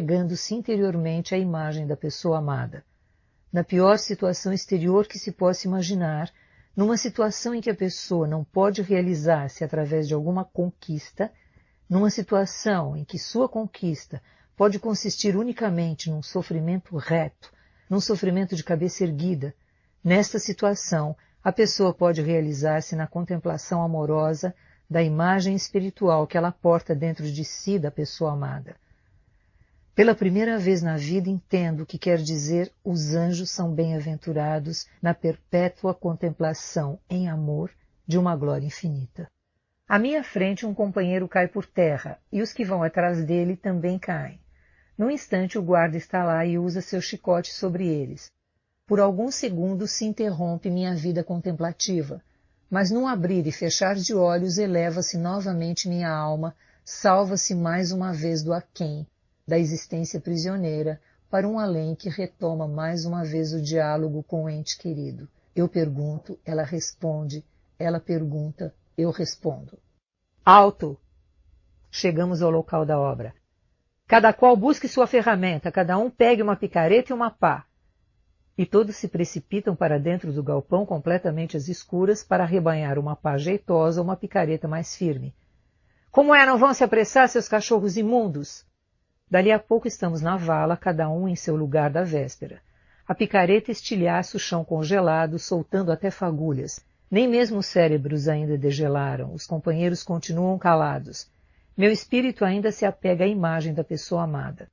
apegando-se interiormente à imagem da pessoa amada. Na pior situação exterior que se possa imaginar, numa situação em que a pessoa não pode realizar-se através de alguma conquista, numa situação em que sua conquista pode consistir unicamente num sofrimento reto, num sofrimento de cabeça erguida, nesta situação, a pessoa pode realizar-se na contemplação amorosa da imagem espiritual que ela porta dentro de si da pessoa amada. Pela primeira vez na vida entendo o que quer dizer os anjos são bem-aventurados na perpétua contemplação em amor de uma glória infinita. À minha frente um companheiro cai por terra e os que vão atrás dele também caem. Num instante o guarda está lá e usa seu chicote sobre eles. Por alguns segundos se interrompe minha vida contemplativa, mas num abrir e fechar de olhos eleva-se novamente minha alma, salva-se mais uma vez do aquém, da existência prisioneira, para um além que retoma mais uma vez o diálogo com o ente querido. Eu pergunto, ela responde, ela pergunta, eu respondo. Alto! Chegamos ao local da obra. Cada qual busque sua ferramenta, cada um pegue uma picareta e uma pá. E todos se precipitam para dentro do galpão completamente às escuras para arrebanhar uma pá jeitosa ou uma picareta mais firme. Como é, não vão se apressar, seus cachorros imundos? Dali a pouco estamos na vala, cada um em seu lugar da véspera. A picareta estilhaça o chão congelado, soltando até fagulhas. Nem mesmo os cérebros ainda degelaram, os companheiros continuam calados. Meu espírito ainda se apega à imagem da pessoa amada.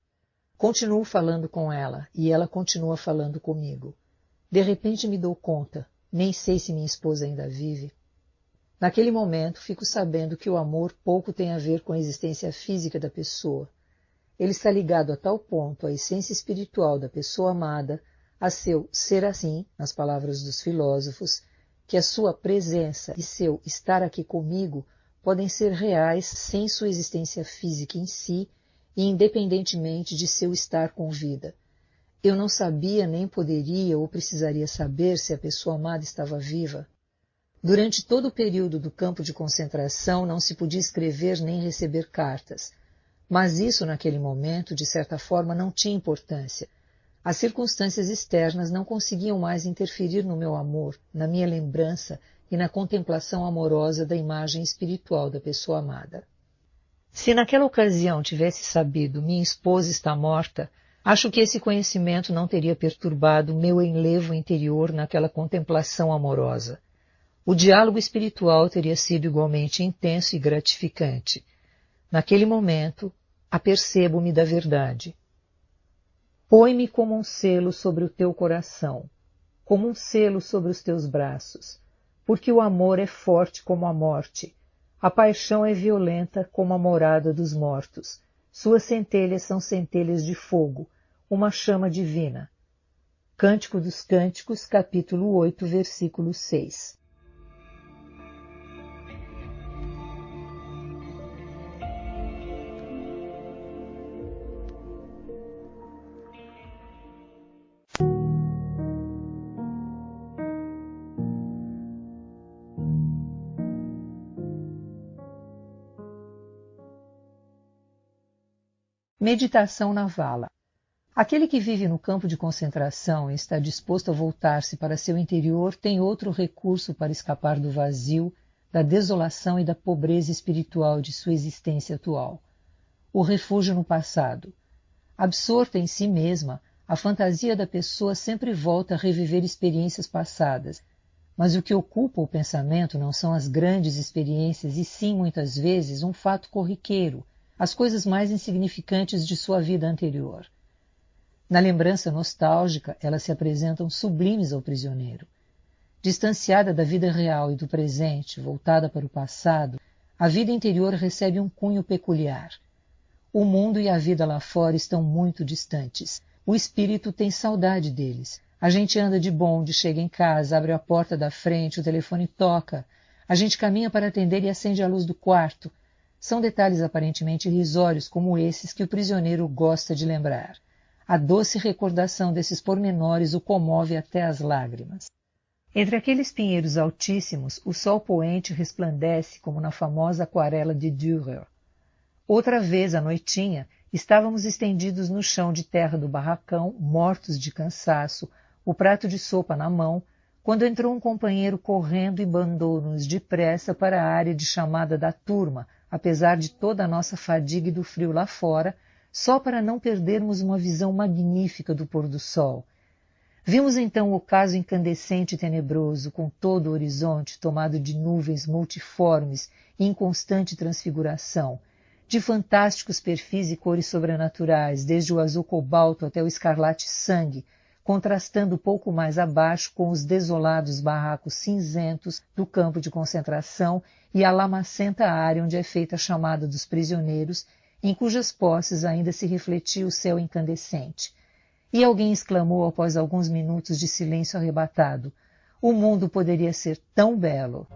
Continuo falando com ela, e ela continua falando comigo. De repente me dou conta, nem sei se minha esposa ainda vive. Naquele momento fico sabendo que o amor pouco tem a ver com a existência física da pessoa. Ele está ligado a tal ponto à essência espiritual da pessoa amada, a seu ser assim, nas palavras dos filósofos, que a sua presença e seu estar aqui comigo podem ser reais sem sua existência física em si e independentemente de seu estar com vida. Eu não sabia, nem poderia ou precisaria saber se a pessoa amada estava viva. Durante todo o período do campo de concentração não se podia escrever nem receber cartas. Mas isso, naquele momento, de certa forma, não tinha importância. As circunstâncias externas não conseguiam mais interferir no meu amor, na minha lembrança e na contemplação amorosa da imagem espiritual da pessoa amada. Se naquela ocasião tivesse sabido minha esposa está morta, acho que esse conhecimento não teria perturbado meu enlevo interior naquela contemplação amorosa. O diálogo espiritual teria sido igualmente intenso e gratificante. Naquele momento, apercebo-me da verdade. Põe-me como um selo sobre o teu coração, como um selo sobre os teus braços, porque o amor é forte como a morte. A paixão é violenta como a morada dos mortos. Suas centelhas são centelhas de fogo, uma chama divina. Cântico dos Cânticos, capítulo 8, versículo 6. Meditação na vala. Aquele que vive no campo de concentração e está disposto a voltar-se para seu interior tem outro recurso para escapar do vazio, da desolação e da pobreza espiritual de sua existência atual. O refúgio no passado. Absorta em si mesma, a fantasia da pessoa sempre volta a reviver experiências passadas, mas o que ocupa o pensamento não são as grandes experiências e sim, muitas vezes, um fato corriqueiro, as coisas mais insignificantes de sua vida anterior. Na lembrança nostálgica, elas se apresentam sublimes ao prisioneiro. Distanciada da vida real e do presente, voltada para o passado, a vida interior recebe um cunho peculiar. O mundo e a vida lá fora estão muito distantes. O espírito tem saudade deles. A gente anda de bonde, chega em casa, abre a porta da frente, o telefone toca. A gente caminha para atender e acende a luz do quarto. São detalhes aparentemente irrisórios como esses que o prisioneiro gosta de lembrar. A doce recordação desses pormenores o comove até as lágrimas. Entre aqueles pinheiros altíssimos, o sol poente resplandece como na famosa aquarela de Dürer. Outra vez, à noitinha, Estávamos estendidos no chão de terra do barracão, mortos de cansaço, o prato de sopa na mão, quando entrou um companheiro correndo e mandou-nos depressa para a área de chamada da turma, apesar de toda a nossa fadiga e do frio lá fora, só para não perdermos uma visão magnífica do pôr do sol. Vimos então o ocaso incandescente e tenebroso, com todo o horizonte tomado de nuvens multiformes e em constante transfiguração, de fantásticos perfis e cores sobrenaturais, desde o azul cobalto até o escarlate sangue, contrastando pouco mais abaixo com os desolados barracos cinzentos do campo de concentração e a lamacenta área onde é feita a chamada dos prisioneiros, em cujas posses ainda se refletia o céu incandescente. E alguém exclamou após alguns minutos de silêncio arrebatado: o mundo poderia ser tão belo.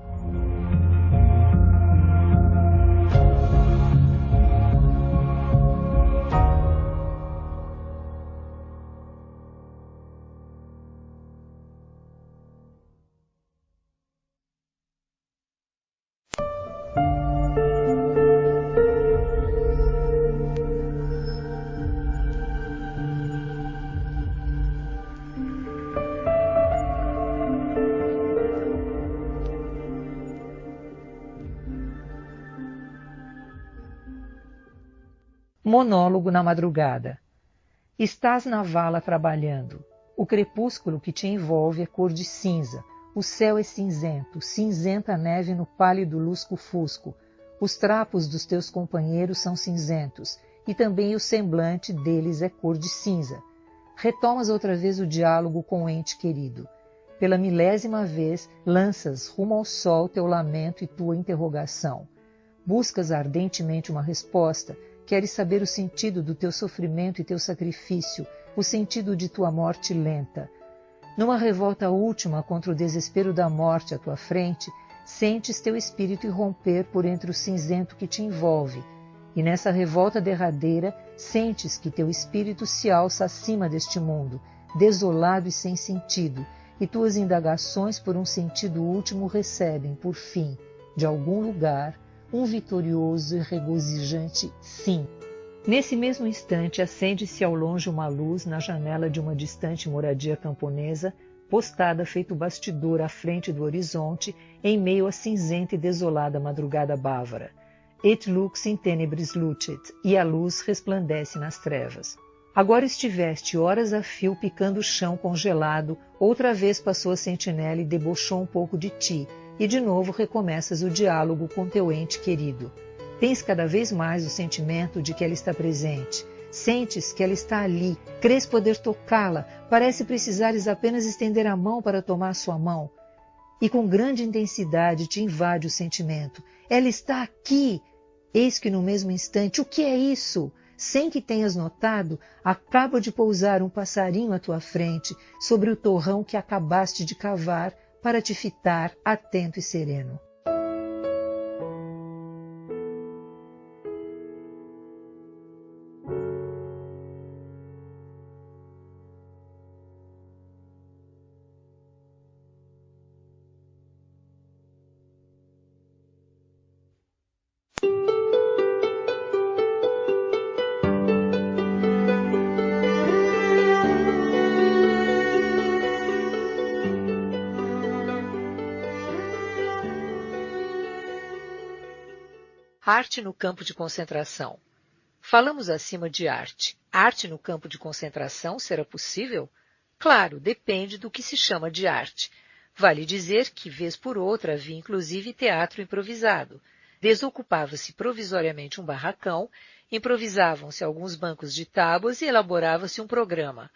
Monólogo na madrugada. Estás na vala trabalhando. O crepúsculo que te envolve é cor de cinza. O céu é cinzento, cinzenta a neve no pálido lusco-fusco. Os trapos dos teus companheiros são cinzentos, e também o semblante deles é cor de cinza. Retomas outra vez o diálogo com o ente querido. Pela 1000ª vez, lanças rumo ao sol teu lamento e tua interrogação. Buscas ardentemente uma resposta. Queres saber o sentido do teu sofrimento e teu sacrifício, o sentido de tua morte lenta. Numa revolta última contra o desespero da morte à tua frente, sentes teu espírito irromper por entre o cinzento que te envolve, e nessa revolta derradeira sentes que teu espírito se alça acima deste mundo, desolado e sem sentido, e tuas indagações por um sentido último recebem, por fim, de algum lugar, um vitorioso e regozijante sim. Nesse mesmo instante, acende-se ao longe uma luz na janela de uma distante moradia camponesa, postada feito bastidor à frente do horizonte, em meio à cinzenta e desolada madrugada bávara. Et lux in tenebris lucet, e a luz resplandece nas trevas. Agora estiveste horas a fio picando o chão congelado, outra vez passou a sentinela e debochou um pouco de ti, e de novo recomeças o diálogo com teu ente querido. Tens cada vez mais o sentimento de que ela está presente. Sentes que ela está ali, crês poder tocá-la, parece precisares apenas estender a mão para tomar sua mão. E com grande intensidade te invade o sentimento. Ela está aqui! Eis que no mesmo instante, o que é isso? Sem que tenhas notado, acaba de pousar um passarinho à tua frente, sobre o torrão que acabaste de cavar, para te fitar atento e sereno. Arte no campo de concentração. Falamos acima de arte. Arte no campo de concentração será possível? Claro, depende do que se chama de arte. Vale dizer que, vez por outra, havia inclusive teatro improvisado. Desocupava-se provisoriamente um barracão, improvisavam-se alguns bancos de tábuas e elaborava-se um programa.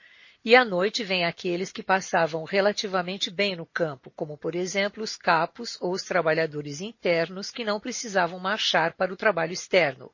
E à noite vêm aqueles que passavam relativamente bem no campo, como, por exemplo, os capos ou os trabalhadores internos que não precisavam marchar para o trabalho externo.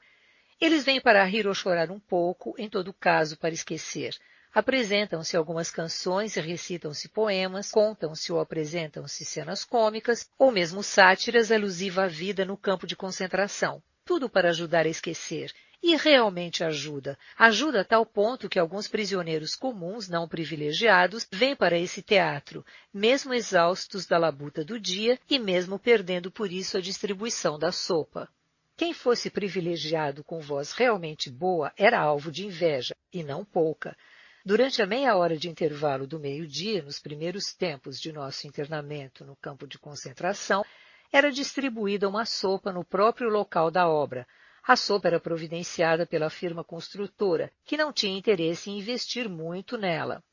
Eles vêm para rir ou chorar um pouco, em todo caso para esquecer. Apresentam-se algumas canções e recitam-se poemas, contam-se ou apresentam-se cenas cômicas, ou mesmo sátiras alusivas à vida no campo de concentração. Tudo para ajudar a esquecer. E realmente ajuda. Ajuda a tal ponto que alguns prisioneiros comuns, não privilegiados, vêm para esse teatro, mesmo exaustos da labuta do dia e mesmo perdendo por isso a distribuição da sopa. Quem fosse privilegiado com voz realmente boa era alvo de inveja, e não pouca. Durante a meia hora de intervalo do meio-dia, nos primeiros tempos de nosso internamento no campo de concentração, era distribuída uma sopa no próprio local da obra. A sopa era providenciada pela firma construtora, que não tinha interesse em investir muito nela.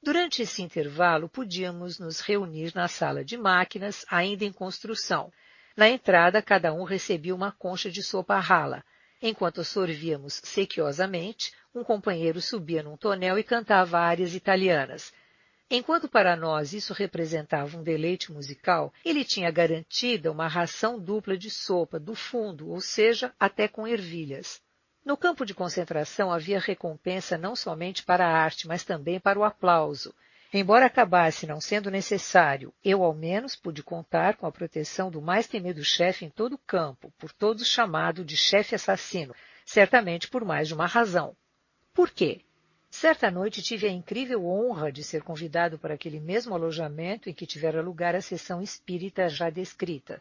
Durante esse intervalo, podíamos nos reunir na sala de máquinas, ainda em construção. Na entrada, cada um recebia uma concha de sopa rala. Enquanto sorvíamos sequiosamente, um companheiro subia num tonel e cantava áreas italianas. Enquanto para nós isso representava um deleite musical, ele tinha garantida uma ração dupla de sopa do fundo, ou seja, até com ervilhas. No campo de concentração havia recompensa não somente para a arte, mas também para o aplauso. Embora acabasse não sendo necessário, eu ao menos pude contar com a proteção do mais temido chefe em todo o campo, por todos chamado de chefe assassino, certamente por mais de uma razão. Por quê? Certa noite tive a incrível honra de ser convidado para aquele mesmo alojamento em que tivera lugar a sessão espírita já descrita.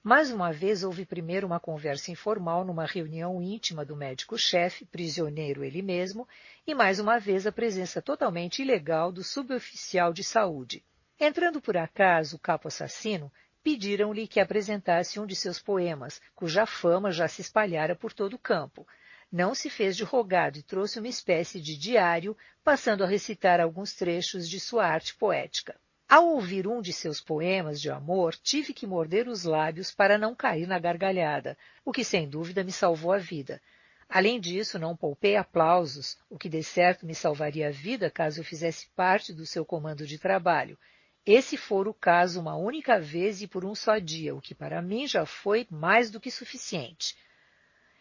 Mais uma vez houve primeiro uma conversa informal numa reunião íntima do médico-chefe, prisioneiro ele mesmo, e mais uma vez a presença totalmente ilegal do suboficial de saúde. Entrando por acaso o capo assassino, pediram-lhe que apresentasse um de seus poemas, cuja fama já se espalhara por todo o campo. Não se fez de rogado e trouxe uma espécie de diário, passando a recitar alguns trechos de sua arte poética. Ao ouvir um de seus poemas de amor, tive que morder os lábios para não cair na gargalhada, o que sem dúvida me salvou a vida. Além disso, não poupei aplausos, o que de certo me salvaria a vida caso eu fizesse parte do seu comando de trabalho. Esse fora o caso uma única vez e por um só dia, o que para mim já foi mais do que suficiente.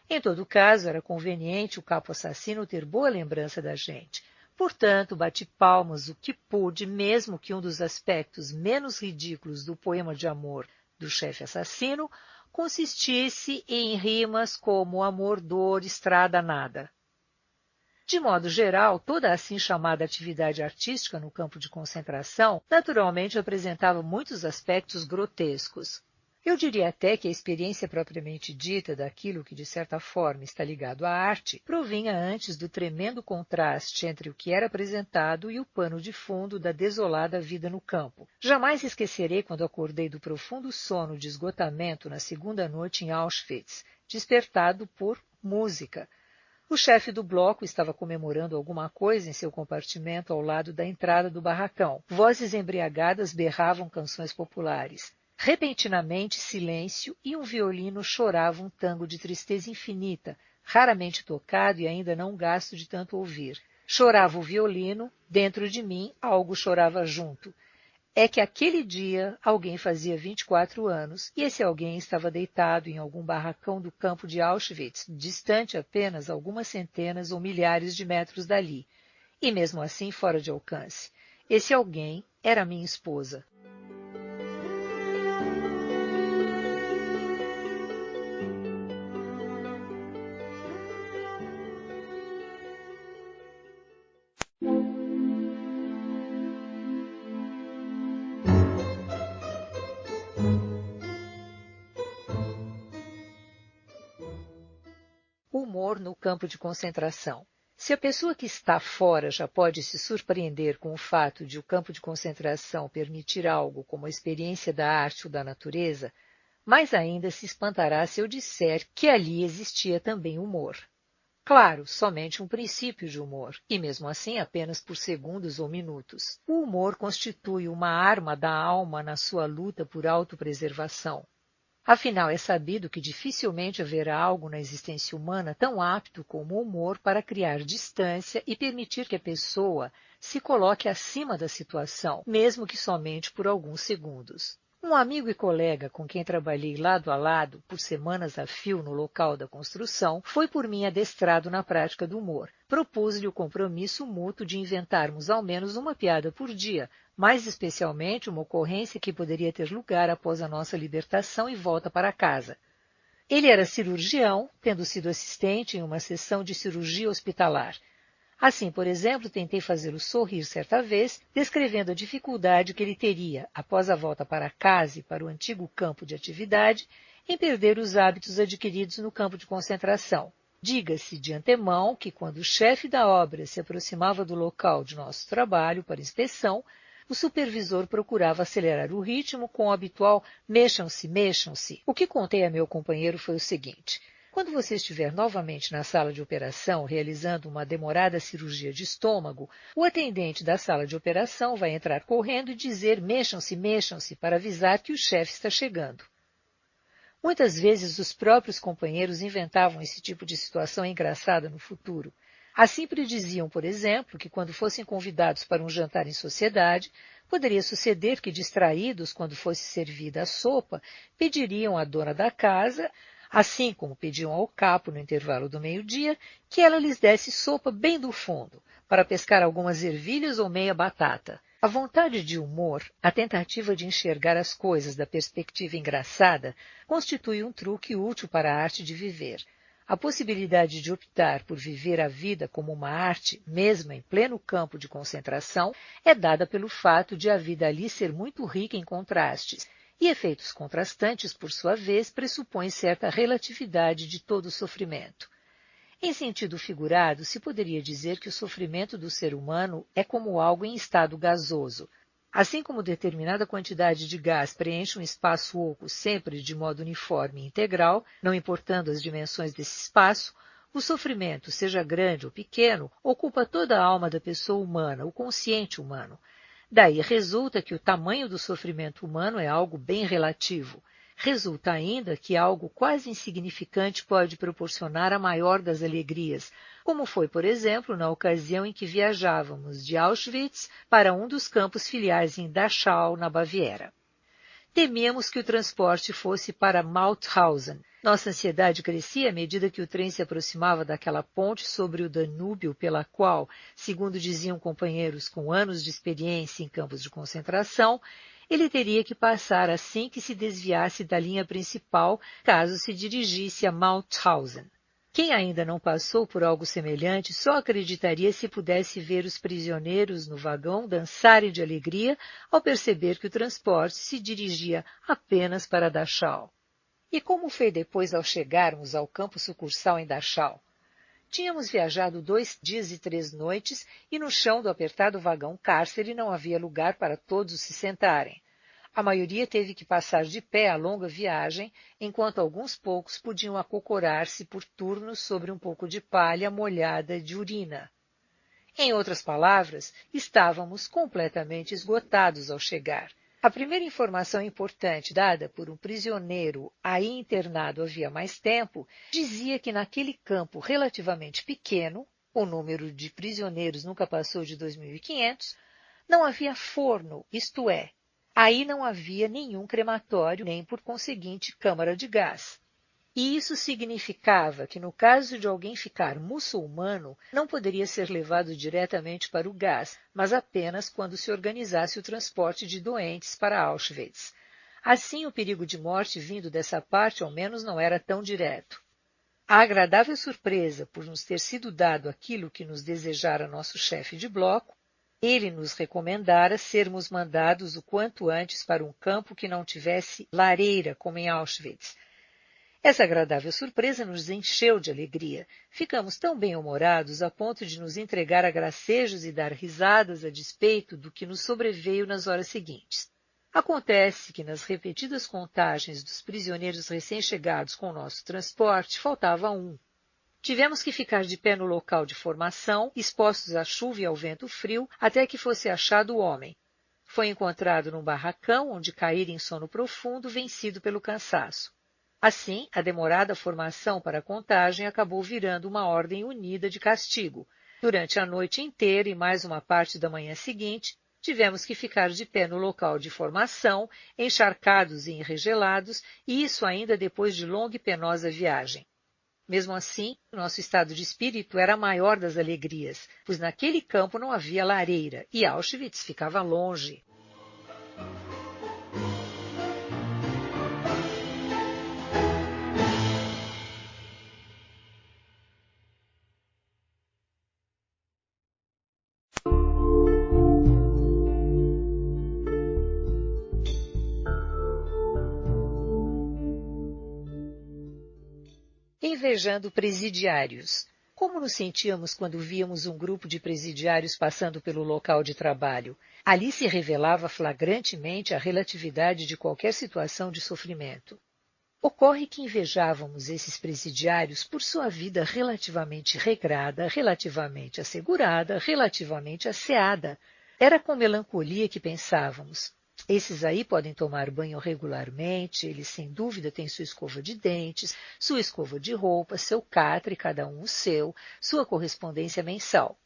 Em todo caso, era conveniente o capo assassino ter boa lembrança da gente. Portanto, bati palmas o que pude, mesmo que um dos aspectos menos ridículos do poema de amor do chefe assassino consistisse em rimas como amor, dor, estrada, nada. De modo geral, toda a assim chamada atividade artística no campo de concentração naturalmente apresentava muitos aspectos grotescos. Eu diria até que a experiência propriamente dita daquilo que, de certa forma, está ligado à arte, provinha antes do tremendo contraste entre o que era apresentado e o pano de fundo da desolada vida no campo. Jamais esquecerei quando acordei do profundo sono de esgotamento na segunda noite em Auschwitz, despertado por música. O chefe do bloco estava comemorando alguma coisa em seu compartimento ao lado da entrada do barracão. Vozes embriagadas berravam canções populares. Repentinamente, silêncio e um violino chorava um tango de tristeza infinita, raramente tocado e ainda não gasto de tanto ouvir. Chorava o violino, dentro de mim algo chorava junto. É que aquele dia alguém fazia 24 anos e esse alguém estava deitado em algum barracão do campo de Auschwitz, distante apenas algumas centenas ou milhares de metros dali, e mesmo assim fora de alcance. Esse alguém era minha esposa. Humor no campo de concentração. Se a pessoa que está fora já pode se surpreender com o fato de o campo de concentração permitir algo como a experiência da arte ou da natureza, mais ainda se espantará se eu disser que ali existia também humor. Claro, somente um princípio de humor, e mesmo assim apenas por segundos ou minutos. O humor constitui uma arma da alma na sua luta por autopreservação. Afinal, é sabido que dificilmente haverá algo na existência humana tão apto como o humor para criar distância e permitir que a pessoa se coloque acima da situação, mesmo que somente por alguns segundos. Um amigo e colega com quem trabalhei lado a lado por semanas a fio no local da construção foi por mim adestrado na prática do humor. Propus-lhe o compromisso mútuo de inventarmos ao menos uma piada por dia, mais especialmente uma ocorrência que poderia ter lugar após a nossa libertação e volta para casa. Ele era cirurgião, tendo sido assistente em uma sessão de cirurgia hospitalar. Assim, por exemplo, tentei fazê-lo sorrir certa vez, descrevendo a dificuldade que ele teria, após a volta para casa e para o antigo campo de atividade, em perder os hábitos adquiridos no campo de concentração. Diga-se de antemão que quando o chefe da obra se aproximava do local de nosso trabalho para inspeção, o supervisor procurava acelerar o ritmo com o habitual mexam-se, mexam-se. O que contei a meu companheiro foi o seguinte: quando você estiver novamente na sala de operação realizando uma demorada cirurgia de estômago, o atendente da sala de operação vai entrar correndo e dizer mexam-se, mexam-se para avisar que o chefe está chegando. Muitas vezes os próprios companheiros inventavam esse tipo de situação engraçada no futuro. Assim prediziam, por exemplo, que quando fossem convidados para um jantar em sociedade, poderia suceder que, distraídos quando fosse servida a sopa, pediriam à dona da casa, assim como pediam ao capo no intervalo do meio-dia, que ela lhes desse sopa bem do fundo, para pescar algumas ervilhas ou meia batata. A vontade de humor, a tentativa de enxergar as coisas da perspectiva engraçada, constitui um truque útil para a arte de viver. A possibilidade de optar por viver a vida como uma arte, mesmo em pleno campo de concentração, é dada pelo fato de a vida ali ser muito rica em contrastes, e efeitos contrastantes, por sua vez, pressupõem certa relatividade de todo o sofrimento. Em sentido figurado, se poderia dizer que o sofrimento do ser humano é como algo em estado gasoso. Assim como determinada quantidade de gás preenche um espaço oco sempre de modo uniforme e integral, não importando as dimensões desse espaço, o sofrimento, seja grande ou pequeno, ocupa toda a alma da pessoa humana, o consciente humano. Daí resulta que o tamanho do sofrimento humano é algo bem relativo. Resulta ainda que algo quase insignificante pode proporcionar a maior das alegrias, como foi, por exemplo, na ocasião em que viajávamos de Auschwitz para um dos campos filiais em Dachau, na Baviera. Temíamos que o transporte fosse para Mauthausen. Nossa ansiedade crescia à medida que o trem se aproximava daquela ponte sobre o Danúbio pela qual, segundo diziam companheiros com anos de experiência em campos de concentração, ele teria que passar assim que se desviasse da linha principal, caso se dirigisse a Mauthausen. Quem ainda não passou por algo semelhante só acreditaria se pudesse ver os prisioneiros no vagão dançarem de alegria ao perceber que o transporte se dirigia apenas para Dachau. E como foi depois ao chegarmos ao campo sucursal em Dachau? Tínhamos viajado 2 dias e 3 noites e no chão do apertado vagão cárcere não havia lugar para todos se sentarem. A maioria teve que passar de pé a longa viagem, enquanto alguns poucos podiam acocorar-se por turnos sobre um pouco de palha molhada de urina. Em outras palavras, estávamos completamente esgotados ao chegar. A primeira informação importante dada por um prisioneiro aí internado havia mais tempo dizia que naquele campo relativamente pequeno, o número de prisioneiros nunca passou de 2.500, não havia forno, isto é, aí não havia nenhum crematório, nem por conseguinte câmara de gás. E isso significava que no caso de alguém ficar muçulmano, não poderia ser levado diretamente para o gás, mas apenas quando se organizasse o transporte de doentes para Auschwitz. Assim, o perigo de morte vindo dessa parte ao menos não era tão direto. A agradável surpresa por nos ter sido dado aquilo que nos desejara nosso chefe de bloco, ele nos recomendara sermos mandados o quanto antes para um campo que não tivesse lareira, como em Auschwitz. Essa agradável surpresa nos encheu de alegria. Ficamos tão bem-humorados a ponto de nos entregar a gracejos e dar risadas a despeito do que nos sobreveio nas horas seguintes. Acontece que nas repetidas contagens dos prisioneiros recém-chegados com o nosso transporte, faltava um. Tivemos que ficar de pé no local de formação, expostos à chuva e ao vento frio, até que fosse achado o homem. Foi encontrado num barracão, onde caíra em sono profundo, vencido pelo cansaço. Assim, a demorada formação para a contagem acabou virando uma ordem unida de castigo. Durante a noite inteira e mais uma parte da manhã seguinte, tivemos que ficar de pé no local de formação, encharcados e enregelados, e isso ainda depois de longa e penosa viagem. Mesmo assim, nosso estado de espírito era a maior das alegrias, pois naquele campo não havia lareira e Auschwitz ficava longe. invejando presidiários. Como nos sentíamos quando víamos um grupo de presidiários passando pelo local de trabalho? Ali se revelava flagrantemente a relatividade de qualquer situação de sofrimento. Ocorre que invejávamos esses presidiários por sua vida relativamente regrada, relativamente assegurada, relativamente asseada. Era com melancolia que pensávamos: esses aí podem tomar banho regularmente, eles sem dúvida têm sua escova de dentes, sua escova de roupa, seu catre, cada um o seu, sua correspondência mensal.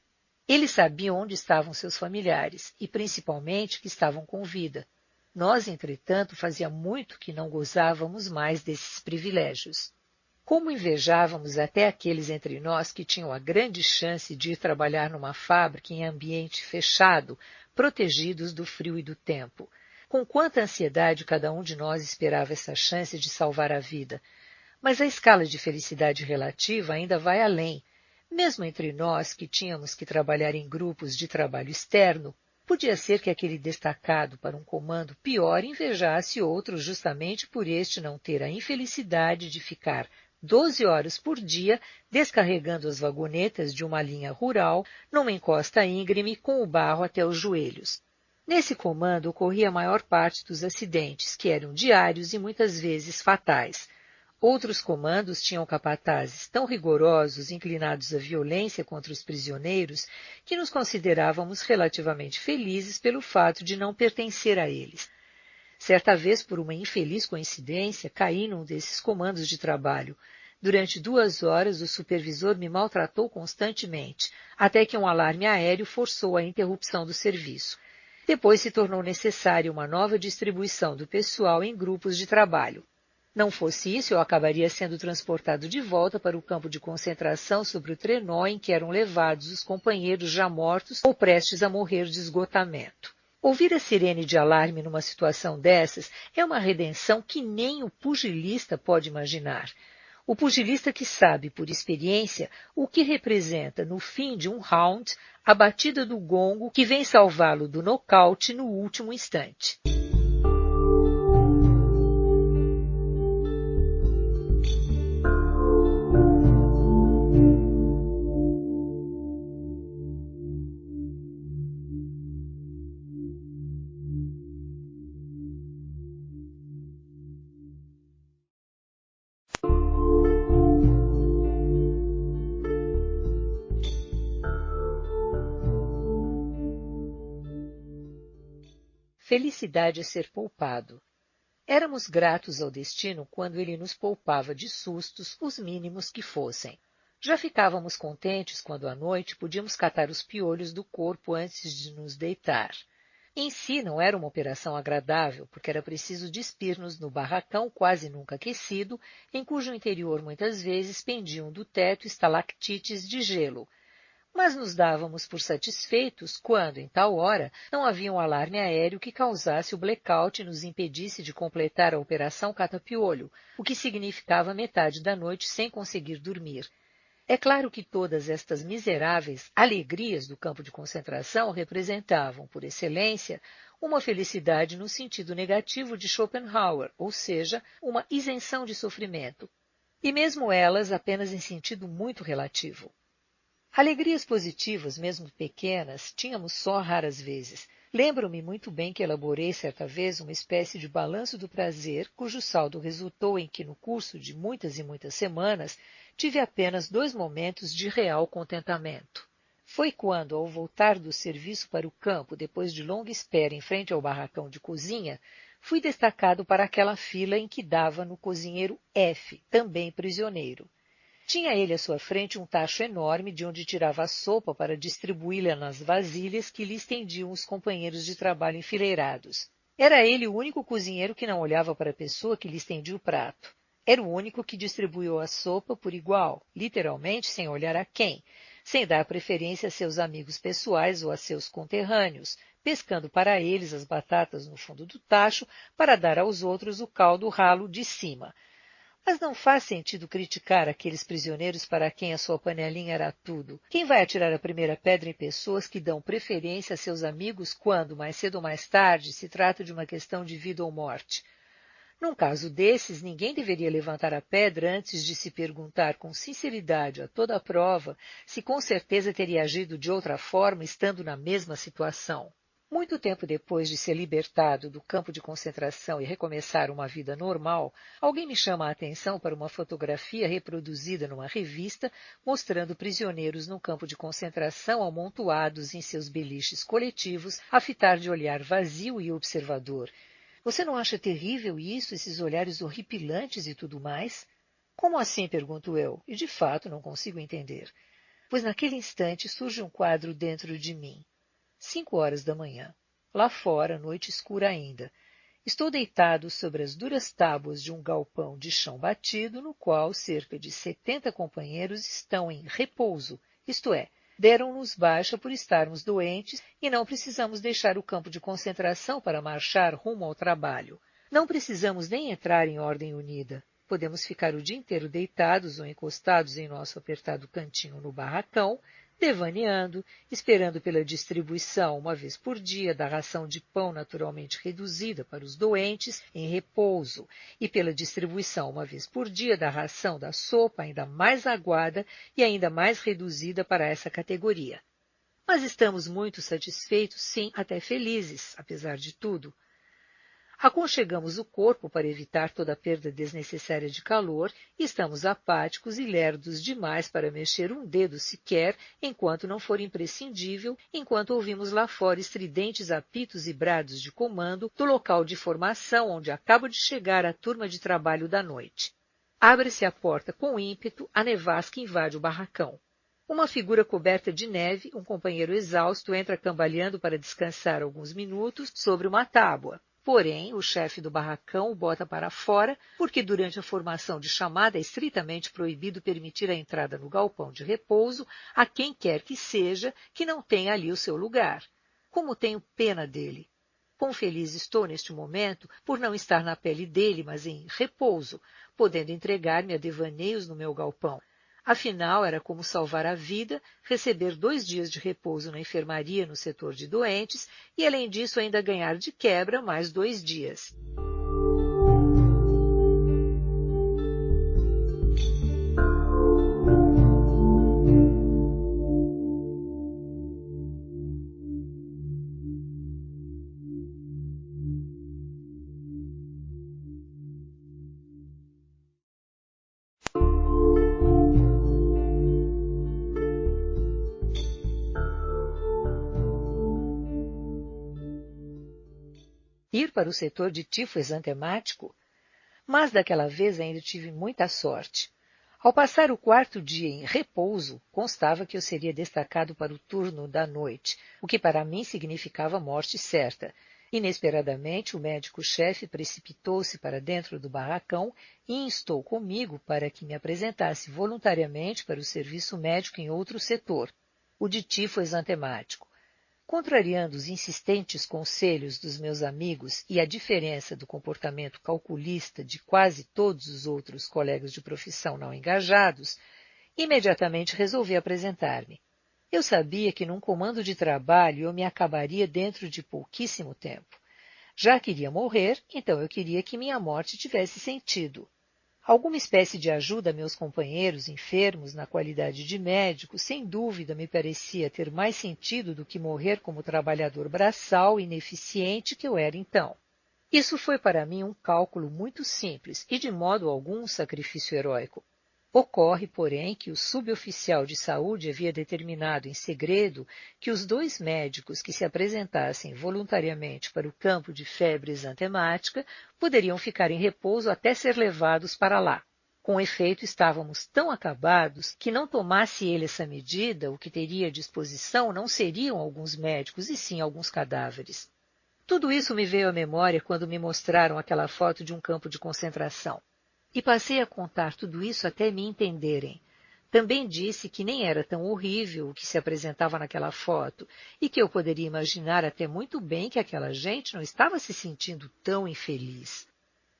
Eles sabiam onde estavam seus familiares e, principalmente, que estavam com vida. Nós, entretanto, fazia muito que não gozávamos mais desses privilégios. Como invejávamos até aqueles entre nós que tinham a grande chance de ir trabalhar numa fábrica em ambiente fechado, protegidos do frio e do tempo. Com quanta ansiedade cada um de nós esperava essa chance de salvar a vida. Mas a escala de felicidade relativa ainda vai além. Mesmo entre nós que tínhamos que trabalhar em grupos de trabalho externo, podia ser que aquele destacado para um comando pior invejasse outro justamente por este não ter a infelicidade de ficar 12 horas por dia descarregando as vagonetas de uma linha rural numa encosta íngreme com o barro até os joelhos. Nesse comando ocorria a maior parte dos acidentes, que eram diários e muitas vezes fatais. Outros comandos tinham capatazes tão rigorosos, inclinados à violência contra os prisioneiros, que nos considerávamos relativamente felizes pelo fato de não pertencer a eles. Certa vez, por uma infeliz coincidência, caí num desses comandos de trabalho. Durante 2 horas, o supervisor me maltratou constantemente, até que um alarme aéreo forçou a interrupção do serviço. Depois se tornou necessária uma nova distribuição do pessoal em grupos de trabalho. Não fosse isso, eu acabaria sendo transportado de volta para o campo de concentração sobre o trenó em que eram levados os companheiros já mortos ou prestes a morrer de esgotamento. Ouvir a sirene de alarme numa situação dessas é uma redenção que nem o pugilista pode imaginar. O pugilista que sabe, por experiência, o que representa, no fim de um round, a batida do gongo que vem salvá-lo do nocaute no último instante. Felicidade é ser poupado. Éramos gratos ao destino quando ele nos poupava de sustos, os mínimos que fossem. Já ficávamos contentes quando à noite podíamos catar os piolhos do corpo antes de nos deitar. Em si não era uma operação agradável, porque era preciso despir-nos no barracão quase nunca aquecido, em cujo interior muitas vezes pendiam do teto estalactites de gelo. Mas nos dávamos por satisfeitos quando, em tal hora, não havia um alarme aéreo que causasse o blackout e nos impedisse de completar a operação cata-piolho, o que significava metade da noite sem conseguir dormir. É claro que todas estas miseráveis alegrias do campo de concentração representavam, por excelência, uma felicidade no sentido negativo de Schopenhauer, ou seja, uma isenção de sofrimento, e mesmo elas apenas em sentido muito relativo. Alegrias positivas, mesmo pequenas, tínhamos só raras vezes. Lembro-me muito bem que elaborei certa vez uma espécie de balanço do prazer, cujo saldo resultou em que, no curso de muitas e muitas semanas, tive apenas 2 momentos de real contentamento. Foi quando, ao voltar do serviço para o campo, depois de longa espera em frente ao barracão de cozinha, fui destacado para aquela fila em que dava no cozinheiro F, também prisioneiro. Tinha ele à sua frente um tacho enorme de onde tirava a sopa para distribuí-la nas vasilhas que lhe estendiam os companheiros de trabalho enfileirados. Era ele o único cozinheiro que não olhava para a pessoa que lhe estendia o prato. Era o único que distribuiu a sopa por igual, literalmente sem olhar a quem, sem dar preferência a seus amigos pessoais ou a seus conterrâneos, pescando para eles as batatas no fundo do tacho para dar aos outros o caldo ralo de cima. Mas não faz sentido criticar aqueles prisioneiros para quem a sua panelinha era tudo. Quem vai atirar a primeira pedra em pessoas que dão preferência a seus amigos quando, mais cedo ou mais tarde, se trata de uma questão de vida ou morte? Num caso desses, ninguém deveria levantar a pedra antes de se perguntar com sinceridade a toda a prova se com certeza teria agido de outra forma estando na mesma situação. Muito tempo depois de ser libertado do campo de concentração e recomeçar uma vida normal, alguém me chama a atenção para uma fotografia reproduzida numa revista mostrando prisioneiros no campo de concentração amontoados em seus beliches coletivos, a fitar de olhar vazio e observador. Você não acha terrível isso, esses olhares horripilantes e tudo mais? Como assim? Pergunto eu, e de fato não consigo entender. Pois naquele instante surge um quadro dentro de mim. 5 horas da manhã. Lá fora, noite escura ainda. Estou deitado sobre as duras tábuas de um galpão de chão batido, no qual cerca de 70 companheiros estão em repouso, isto é, deram-nos baixa por estarmos doentes e não precisamos deixar o campo de concentração para marchar rumo ao trabalho. Não precisamos nem entrar em ordem unida. Podemos ficar o dia inteiro deitados ou encostados em nosso apertado cantinho no barracão, devaneando, esperando pela distribuição, uma vez por dia, da ração de pão naturalmente reduzida para os doentes em repouso e pela distribuição, uma vez por dia, da ração da sopa ainda mais aguada e ainda mais reduzida para essa categoria. Mas estamos muito satisfeitos, sim, até felizes, apesar de tudo. Aconchegamos o corpo para evitar toda a perda desnecessária de calor e estamos apáticos e lerdos demais para mexer um dedo sequer enquanto não for imprescindível, enquanto ouvimos lá fora estridentes apitos e brados de comando do local de formação onde acaba de chegar a turma de trabalho da noite. Abre-se a porta com ímpeto, a nevasca invade o barracão. Uma figura coberta de neve, um companheiro exausto, entra cambaleando para descansar alguns minutos sobre uma tábua. Porém, o chefe do barracão o bota para fora, porque durante a formação de chamada é estritamente proibido permitir a entrada no galpão de repouso a quem quer que seja que não tenha ali o seu lugar. Como tenho pena dele! Quão feliz estou neste momento por não estar na pele dele, mas em repouso, podendo entregar-me a devaneios no meu galpão. Afinal, era como salvar a vida, receber 2 dias de repouso na enfermaria no setor de doentes e, além disso, ainda ganhar de quebra mais 2 dias. Ir para o setor de tifo exantemático? Mas daquela vez ainda tive muita sorte. Ao passar o 4º dia em repouso, constava que eu seria destacado para o turno da noite, o que para mim significava morte certa. Inesperadamente, o médico-chefe precipitou-se para dentro do barracão e instou comigo para que me apresentasse voluntariamente para o serviço médico em outro setor, o de tifo exantemático. Contrariando os insistentes conselhos dos meus amigos e a diferença do comportamento calculista de quase todos os outros colegas de profissão não engajados, imediatamente resolvi apresentar-me. Eu sabia que num comando de trabalho eu me acabaria dentro de pouquíssimo tempo. Já queria morrer, então eu queria que minha morte tivesse sentido. Alguma espécie de ajuda a meus companheiros enfermos na qualidade de médico, sem dúvida me parecia ter mais sentido do que morrer como trabalhador braçal e ineficiente que eu era então. Isso foi para mim um cálculo muito simples e de modo algum um sacrifício heróico. Ocorre, porém, que o suboficial de saúde havia determinado em segredo que os 2 médicos que se apresentassem voluntariamente para o campo de febre exantemática poderiam ficar em repouso até ser levados para lá. Com efeito, estávamos tão acabados que não tomasse ele essa medida, o que teria à disposição não seriam alguns médicos, e sim alguns cadáveres. Tudo isso me veio à memória quando me mostraram aquela foto de um campo de concentração. E passei a contar tudo isso até me entenderem. Também disse que nem era tão horrível o que se apresentava naquela foto e que eu poderia imaginar até muito bem que aquela gente não estava se sentindo tão infeliz.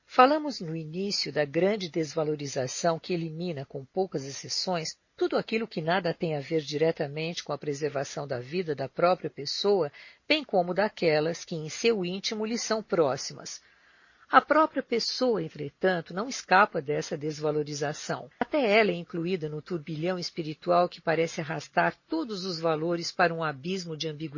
Falamos no início da grande desvalorização que elimina, com poucas exceções, tudo aquilo que nada tem a ver diretamente com a preservação da vida da própria pessoa, bem como daquelas que em seu íntimo lhe são próximas. A própria pessoa, entretanto, não escapa dessa desvalorização. Até ela é incluída no turbilhão espiritual que parece arrastar todos os valores para um abismo de ambiguidade.